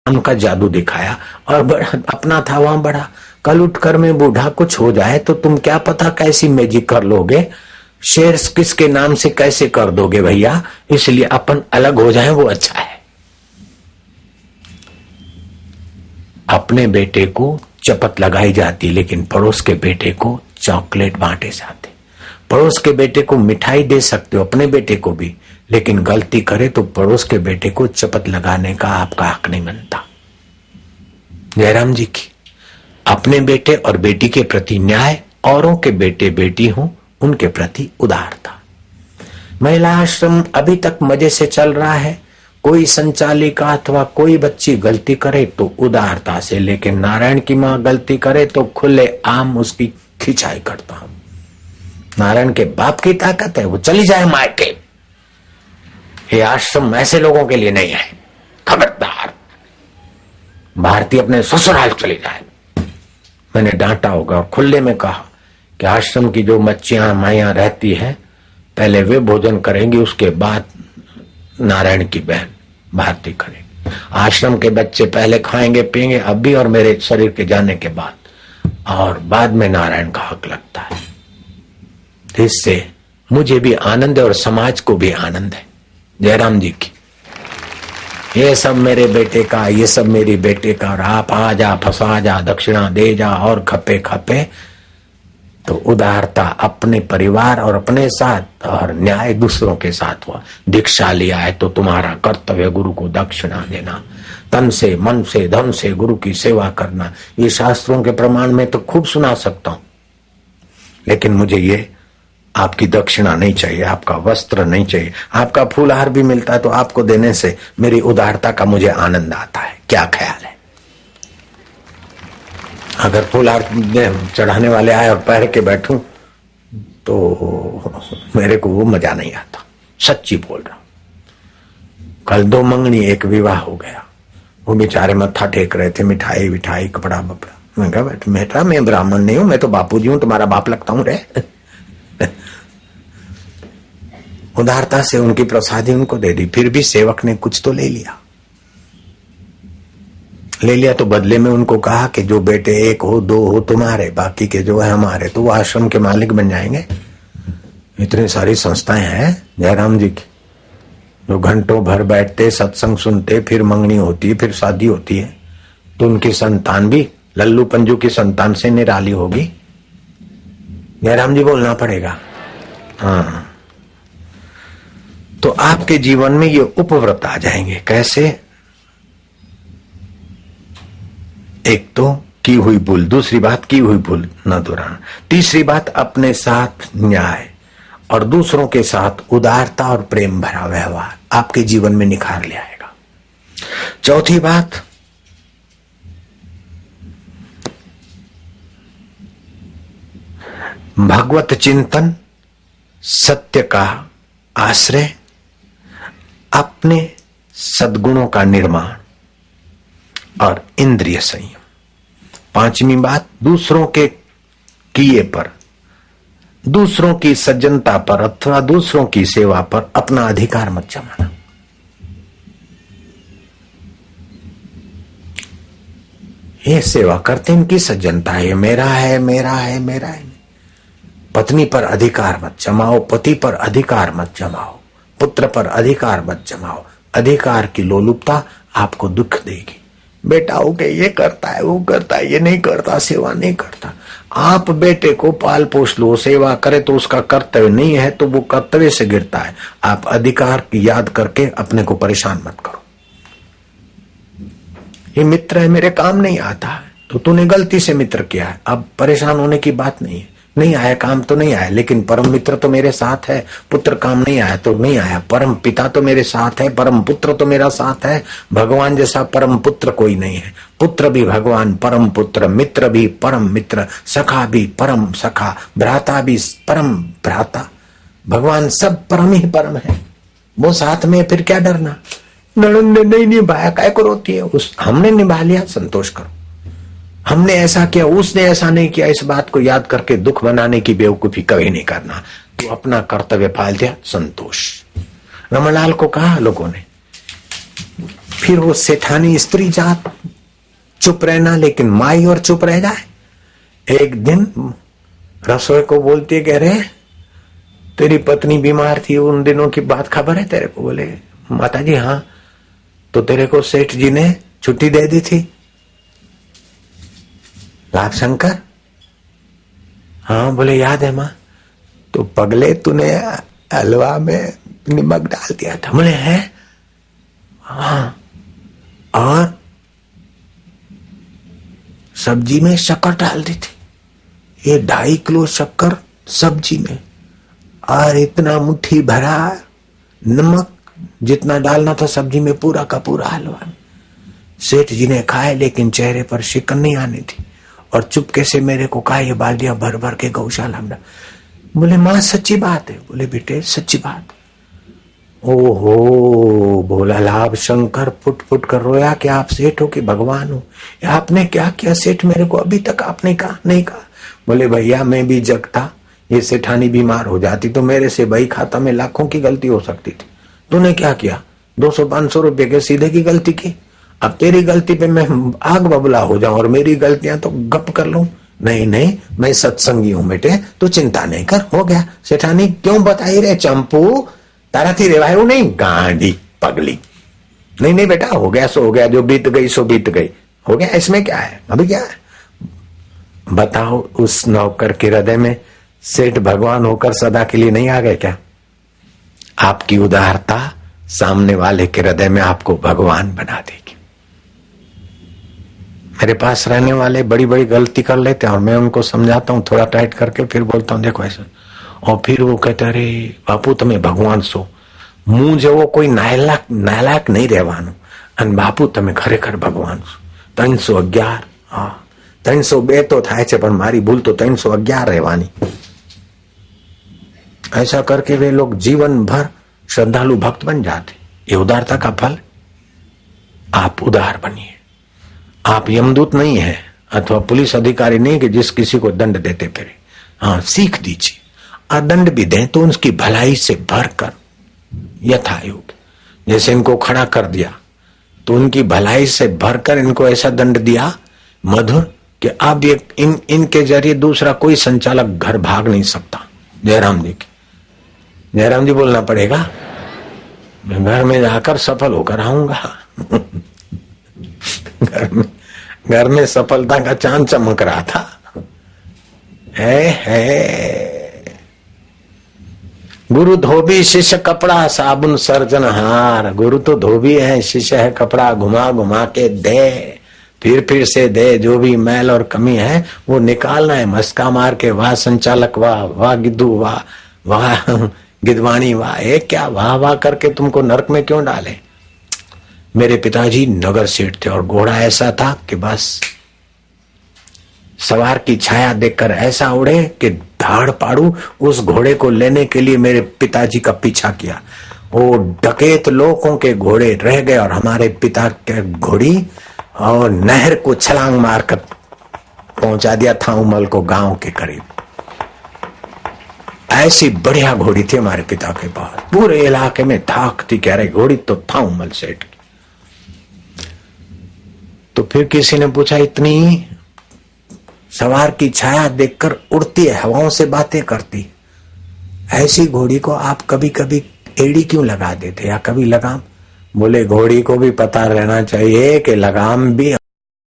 उनका जादू दिखाया और अपना था वहां बढ़ा। कल उठकर मैं बूढ़ा कुछ हो जाए तो तुम क्या पता कैसी मैजिक कर लोगे, शेर किसके नाम से कैसे कर दोगे भैया, इसलिए अपन अलग हो जाएं वो अच्छा है। अपने बेटे को चपत लगाई जाती लेकिन पड़ोस के बेटे को चॉकलेट बांटे जाते। पड़ोस के बेटे को मिठाई दे सकते हो, अपने बेटे को भी, लेकिन गलती करे तो पड़ोस के बेटे को चपत लगाने का आपका हक नहीं बनता। जयराम जी की अपने बेटे और बेटी के प्रति न्याय, औरों के बेटे बेटी हों उनके प्रति उदारता। महिला आश्रम अभी तक मजे से चल रहा है। कोई संचालिका अथवा कोई बच्ची गलती करे तो उदारता से, लेकिन नारायण की मां गलती करे तो खुले आम उसकी खिंचाई करता हूं। नारायण के बाप की ताकत है, वो चली जाए मायके। ये आश्रम ऐसे लोगों के लिए नहीं है, खबरदार। भारती अपने ससुराल चली जाए। मैंने डांटा होगा और खुले में कहा कि आश्रम की जो बच्चियां माइयां रहती है पहले वे भोजन करेंगी, उसके बाद नारायण की बहन भारती करेगी। आश्रम के बच्चे पहले खाएंगे पिएंगे अभी और मेरे शरीर के जाने के बाद, और बाद में नारायण का हक लगता है। इससे मुझे भी आनंद है और समाज को भी आनंद है। जयराम जी की ये सब मेरे बेटे का, ये सब मेरी बेटे का, और आप आ जा फंसा जा दक्षिणा दे जा और खपे खपे। तो उदारता अपने परिवार और अपने साथ और न्याय दूसरों के साथ हुआ। दीक्षा लिया है तो तुम्हारा कर्तव्य गुरु को दक्षिणा देना, तन से मन से धन से गुरु की सेवा करना। ये शास्त्रों के प्रमाण में तो खूब सुना सकता हूं, लेकिन मुझे ये आपकी दक्षिणा नहीं चाहिए, आपका वस्त्र नहीं चाहिए। आपका फूलहार भी मिलता है तो आपको देने से मेरी उदारता का मुझे आनंद आता है। क्या ख्याल है? अगर फूलहार चढ़ाने वाले आए और पहन के बैठूं तो मेरे को वो मजा नहीं आता। सच्ची बोल रहा हूं। कल 2 मंगनी एक विवाह हो गया, वो बेचारे मत्था टेक रहे थे, मिठाई विठाई कपड़ा बपड़ा। मैं कहा बेटा मैं ब्राह्मण नहीं हूं, मैं तो बापूजी हूं, तुम्हारा बाप लगता हूं रे। उदारता से उनकी प्रसादी उनको दे दी, फिर भी सेवक ने कुछ तो ले लिया तो बदले में उनको कहा कि जो बेटे 1 हो 2 हो तुम्हारे, बाकी के जो है हमारे। तो वो आश्रम के मालिक बन जाएंगे। इतनी सारी संस्थाएं हैं जयराम जी की, जो घंटों भर बैठते सत्संग सुनते, फिर मंगनी होती है, फिर शादी होती है, तो उनकी संतान भी लल्लू पंजू की संतान से निराली होगी। जयराम जी बोलना पड़ेगा। हाँ, तो आपके जीवन में ये उपव्रत आ जाएंगे। कैसे? एक तो की हुई भूल, दूसरी बात की हुई भूल न दोहराना, तीसरी बात अपने साथ न्याय और दूसरों के साथ उदारता और प्रेम भरा व्यवहार आपके जीवन में निखार ले आएगा। चौथी बात, भगवत चिंतन, सत्य का आश्रय, अपने सद्गुणों का निर्माण और इंद्रिय संयम। 5वीं बात, दूसरों के किए पर, दूसरों की सज्जनता पर अथवा दूसरों की सेवा पर अपना अधिकार मत जमाना। ये सेवा करते इनकी सज्जनता है, मेरा है मेरा है मेरा है। पत्नी पर अधिकार मत जमाओ, पति पर अधिकार मत जमाओ, पुत्र पर अधिकार मत जमाओ। अधिकार की लोलुपता आपको दुख देगी। बेटा हो के ये करता है वो करता है, ये नहीं करता, सेवा नहीं करता। आप बेटे को पाल पोष लो, सेवा करे तो उसका कर्तव्य नहीं है तो वो कर्तव्य से गिरता है। आप अधिकार की याद करके अपने को परेशान मत करो। ये मित्र है मेरे काम नहीं आता है तो तूने गलती से मित्र किया है, अब परेशान होने की बात नहीं है। नहीं आया काम तो नहीं आया, लेकिन परम मित्र तो मेरे साथ है। पुत्र काम नहीं आया तो नहीं आया, परम पिता तो मेरे साथ है, परम पुत्र तो मेरा साथ है। भगवान जैसा परम पुत्र कोई नहीं है। पुत्र भी भगवान परम पुत्र, मित्र भी परम मित्र, सखा भी परम सखा, भ्राता भी परम भ्राता। भगवान सब परम ही परम है, वो साथ में, फिर क्या डरना। नणंद ने नहीं निभाया काय को रोती है, उस हमने निभा लिया, संतोष करो। हमने ऐसा किया, उसने ऐसा नहीं किया, इस बात को याद करके दुख बनाने की बेवकूफी कभी नहीं करना। तो अपना कर्तव्य पाल दिया, संतोष। रमणलाल को कहा लोगों ने, फिर वो सेठानी स्त्री जात चुप रहना, लेकिन माई और चुप रह जाए। एक दिन रसोई को बोलती है, कह रहे तेरी पत्नी बीमार थी, उन दिनों की बात खबर है तेरे को? बोले माता जी हाँ। तो तेरे को सेठ जी ने छुट्टी दे दी थी? लाभ शंकर हाँ। बोले याद है मां। तो पगले तूने हलवा में नमक डाल दिया था? बोले है हाँ। और सब्जी में शक्कर डाल दी थी। ये 2.5 किलो शक्कर सब्जी में, और इतना मुट्ठी भरा नमक जितना डालना था सब्जी में, पूरा का पूरा हलवा। सेठ जी ने खाए, लेकिन चेहरे पर शिकन नहीं आनी थी, और चुपके से मेरे को कहा ये बाल्टियां भर भर के गौशाला में। बोले मां सच्ची बात है? बोले बेटे सच्ची बात। ओहो, बोला लाभ शंकर फुट फुट कर रोया कि आप सेठ हो कि भगवान हो? आपने क्या किया सेठ? मेरे को अभी तक आपने कहा नहीं कहा। बोले भैया मैं भी जगता, ये सेठानी बीमार हो जाती तो मेरे से बही खाता में लाखों की गलती हो सकती थी। तूने क्या किया? 200-500 रुपए के सीधे की गलती की। अब तेरी गलती पे मैं आग बबूला हो जाऊं और मेरी गलतियां तो गप कर लूं? नहीं नहीं, मैं सत्संगी हूं बेटे, तू चिंता नहीं कर, हो गया। सेठानी क्यों बताई रे चंपू, तारा थी रेवायु नहीं गांडी पगली। नहीं नहीं बेटा, हो गया सो हो गया, जो बीत गई सो बीत गई, हो गया, इसमें क्या है, अभी क्या है? बताओ, उस नौकर के हृदय में सेठ भगवान होकर सदा के लिए नहीं आ गए क्या? आपकी उदारता सामने वाले के हृदय में आपको भगवान बना देगी। मेरे पास रहने वाले बड़ी बड़ी गलती कर लेते हैं और मैं उनको समझाता हूँ थोड़ा टाइट करके, फिर बोलता हूँ देखो ऐसा, और फिर वो कहते अरे बापू तुम्हें भगवान सो, मुंह जेવો કોઈ નાલાયક નહીં રહેવાનું, અને બાપુ તમે ખરેખર ભગવાન છો। 311 હા 302 તો થાય છે, પણ મારી ભૂલ તો 311 રહેવાની। ऐसा करके वे लोग जीवन भर श्रद्धालु भक्त बन जाते। ये उदारता का फल। आप उदार बनिए। आप यमदूत नहीं है अथवा पुलिस अधिकारी नहीं कि जिस किसी को दंड देते फिरे। हाँ, सीख दीजिए, और दंड भी दें तो उसकी भलाई से भरकर यथा योग। जैसे इनको खड़ा कर दिया तो उनकी भलाई से भरकर इनको ऐसा दंड दिया मधुर कि अब ये इनके जरिए दूसरा कोई संचालक घर भाग नहीं सकता। जयराम जी की जयराम जी बोलना पड़ेगा, मैं घर में जाकर सफल होकर आऊंगा। घर में सफलता का चांद चमक रहा था। है गुरु धोबी शिष्य कपड़ा साबुन सर्जनहार। गुरु तो धोबी है, शिष्य है कपड़ा, घुमा घुमा के दे, फिर से दे, जो भी मैल और कमी है वो निकालना है। मस्का मार के वाह संचालक वाह, वाह गिद्धू वाह, वाह गिदवाणी वाह, एक क्या वाह वाह करके तुमको नरक में क्यों डाले। मेरे पिताजी नगर सेठ थे और घोड़ा ऐसा था कि बस सवार की छाया देखकर ऐसा उड़े कि धाड़ पाड़ू। उस घोड़े को लेने के लिए मेरे पिताजी का पीछा किया। वो डकैत लोगों के घोड़े रह गए और हमारे पिता के घोड़ी और नहर को छलांग मारकर पहुंचा दिया था उमल को, गांव के करीब। ऐसी बढ़िया घोड़ी थी हमारे पिता के पास, पूरे इलाके में धाक थी। कह रहे घोड़ी तो था उमल सेठ। तो फिर किसी ने पूछा इतनी सवार की छाया देखकर उड़ती है, हवाओं से बातें करती, ऐसी घोड़ी को आप कभी कभी एड़ी क्यों लगा देते या कभी लगाम? बोले घोड़ी को भी पता रहना चाहिए कि लगाम भी